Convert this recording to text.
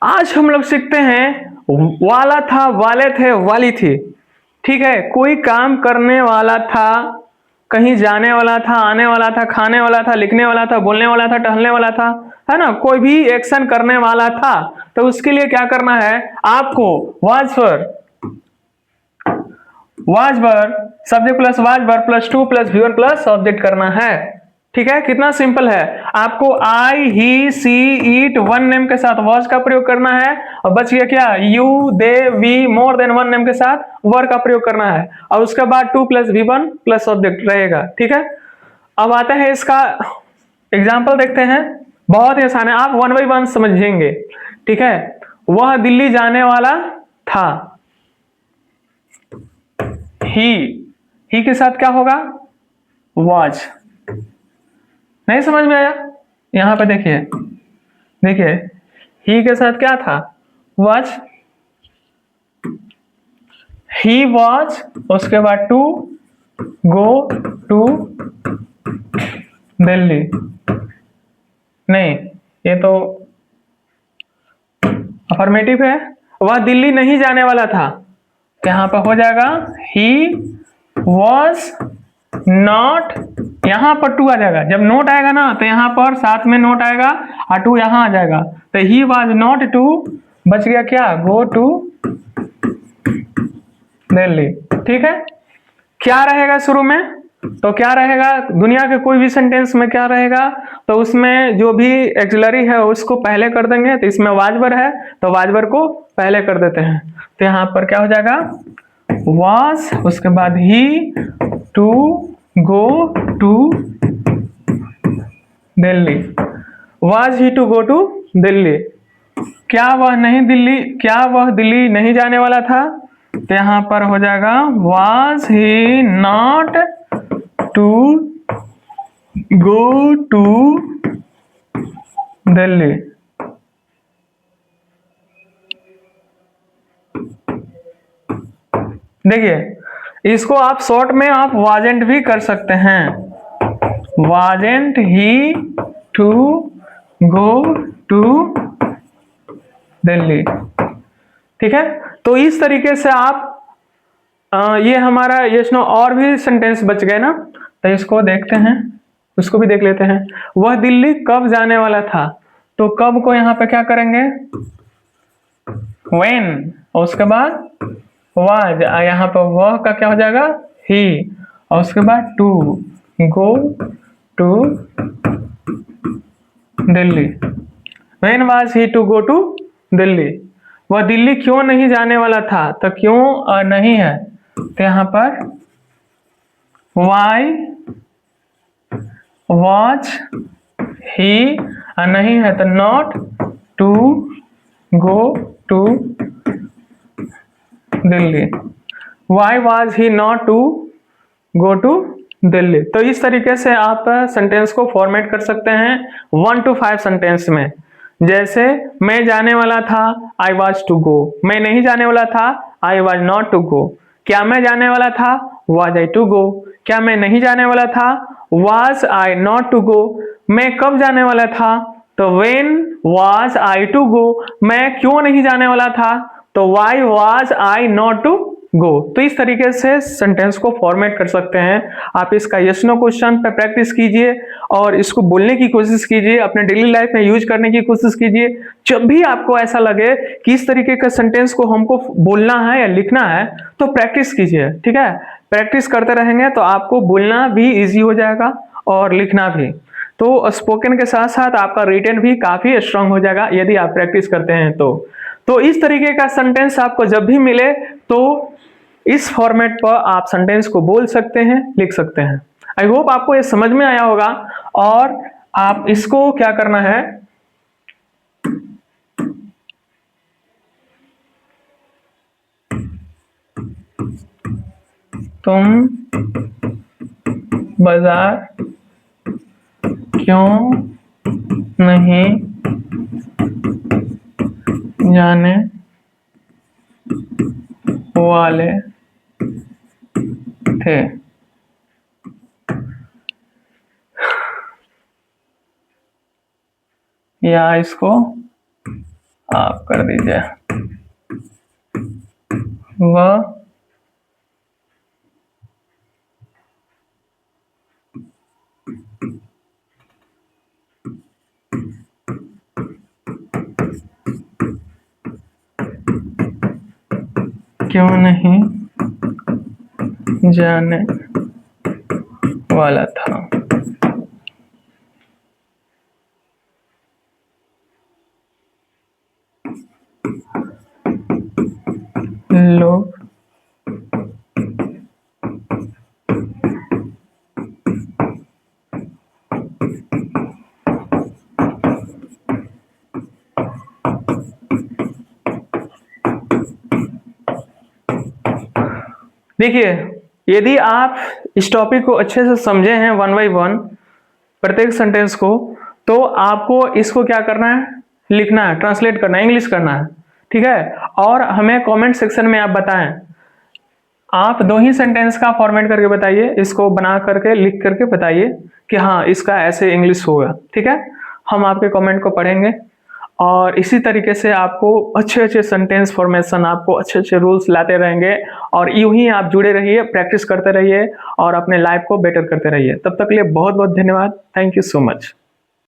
आज हम लोग सीखते हैं वाला था, वाले थे, वाली थी। ठीक है, कोई काम करने वाला था, कहीं जाने वाला था, आने वाला था, खाने वाला था, लिखने वाला था, बोलने वाला था, टहलने वाला था, है ना, कोई भी एक्शन करने वाला था। तो उसके लिए क्या करना है आपको, वाज पर सब्जेक्ट प्लस वाज पर plus to plus v one plus object करना है। ठीक है, कितना सिंपल है। आपको आई, ही, सी, ईट, वन नेम के साथ वॉज का प्रयोग करना है, और बच गया क्या, you, they, we, more than one name के साथ वर का प्रयोग करना है, और उसके बाद to plus v one plus object रहेगा। ठीक है, अब आते हैं इसका एग्जाम्पल देखते हैं। बहुत ही आसान है, आप वन बाई वन समझेंगे। ठीक है, वह दिल्ली जाने वाला था। ही के साथ क्या होगा, वॉज। नहीं समझ में आया, यहां पे देखिए, देखिए ही के साथ क्या था, वॉज, ही वॉज, उसके बाद टू गो टू दिल्ली। नहीं, ये तो अफर्मेटिव है। वह दिल्ली नहीं जाने वाला था, तो यहां पर हो जाएगा ही वॉज नॉट, यहां पर टू आ जाएगा। जब नोट आएगा ना तो यहां पर साथ में नोट आएगा और टू यहां आ जाएगा, तो ही वॉज नॉट टू, बच गया क्या, गो टू दिल्ली। ठीक है, क्या रहेगा शुरू में, तो क्या रहेगा, दुनिया के कोई भी सेंटेंस में क्या रहेगा, तो उसमें जो भी एक्सिलरी है उसको पहले कर देंगे। तो इसमें वाजवर है तो वाजवर को पहले कर देते हैं। तो यहां पर क्या हो जाएगा, was, उसके बाद he to go to Delhi, was he to go to Delhi. क्या वह दिल्ली नहीं जाने वाला था, तो यहां पर हो जाएगा was he not to go to Delhi. देखिए, इसको आप शॉर्ट में आप वाजेंट भी कर सकते हैं, वाजेंट ही टू गो टू दिल्ली। ठीक है, तो इस तरीके से आप ये हमारा यस नो और भी सेंटेंस बच गए ना, तो इसको देखते हैं, उसको भी देख लेते हैं। वह दिल्ली कब जाने वाला था, तो कब को यहाँ पे क्या करेंगे, when, और उसके बाद was, यहाँ पर वह का क्या हो जाएगा, ही, और उसके बाद to, go to Delhi. when was he to go to Delhi, वह दिल्ली क्यों नहीं जाने वाला था, तो क्यों नहीं है, तो यहाँ पर why was he, नहीं है तो not to go to Delhi, why was he not to go to Delhi. तो इस तरीके से आप सेंटेंस को फॉर्मेट कर सकते हैं 1 to 5 सेंटेंस में। जैसे मैं जाने वाला था, आई वॉज टू गो, मैं नहीं जाने वाला था, I was not to go, क्या मैं जाने वाला था, वॉज आई टू गो, क्या मैं नहीं जाने वाला था, was I not to go, मैं कब जाने वाला था, तो when was I to go, मैं क्यों नहीं जाने वाला था, तो why was I not to go. तो इस तरीके से सेंटेंस को फॉर्मेट कर सकते हैं आप। इसका यस नो क्वेश्चन पे प्रैक्टिस कीजिए और इसको बोलने की कोशिश कीजिए, अपने डेली लाइफ में यूज करने की कोशिश कीजिए। जब भी आपको ऐसा लगे कि इस तरीके का सेंटेंस को हमको बोलना है या लिखना है, तो प्रैक्टिस कीजिए। ठीक है, प्रैक्टिस करते रहेंगे तो आपको बोलना भी इजी हो जाएगा और लिखना भी। तो स्पोकन के साथ साथ आपका रिटन भी काफी स्ट्रांग हो जाएगा यदि आप प्रैक्टिस करते हैं तो इस तरीके का सेंटेंस आपको जब भी मिले तो इस फॉर्मेट पर आप सेंटेंस को बोल सकते हैं, लिख सकते हैं। आई होप आपको ये समझ में आया होगा। और आप इसको क्या करना है, तुम बाजार क्यों नहीं जाने वाले थे, या इसको आप कर दीजिए। वह क्यों नहीं जाने वाला था। लोग देखिए, यदि आप इस टॉपिक को अच्छे से समझे हैं वन बाई वन प्रत्येक सेंटेंस को, तो आपको इसको क्या करना है, लिखना है, ट्रांसलेट करना है, इंग्लिश करना है, ठीक है। और हमें कमेंट सेक्शन में आप बताएं, आप 2 ही सेंटेंस का फॉर्मेट करके बताइए, इसको बना करके लिख करके बताइए कि हाँ इसका ऐसे इंग्लिश होगा, ठीक है। हम आपके कमेंट को पढ़ेंगे और इसी तरीके से आपको अच्छे अच्छे सेंटेंस फॉर्मेशन, आपको अच्छे अच्छे रूल्स लाते रहेंगे और यूं ही आप जुड़े रहिए, प्रैक्टिस करते रहिए और अपने लाइफ को बेटर करते रहिए। तब तक के लिए बहुत बहुत धन्यवाद। Thank you so much.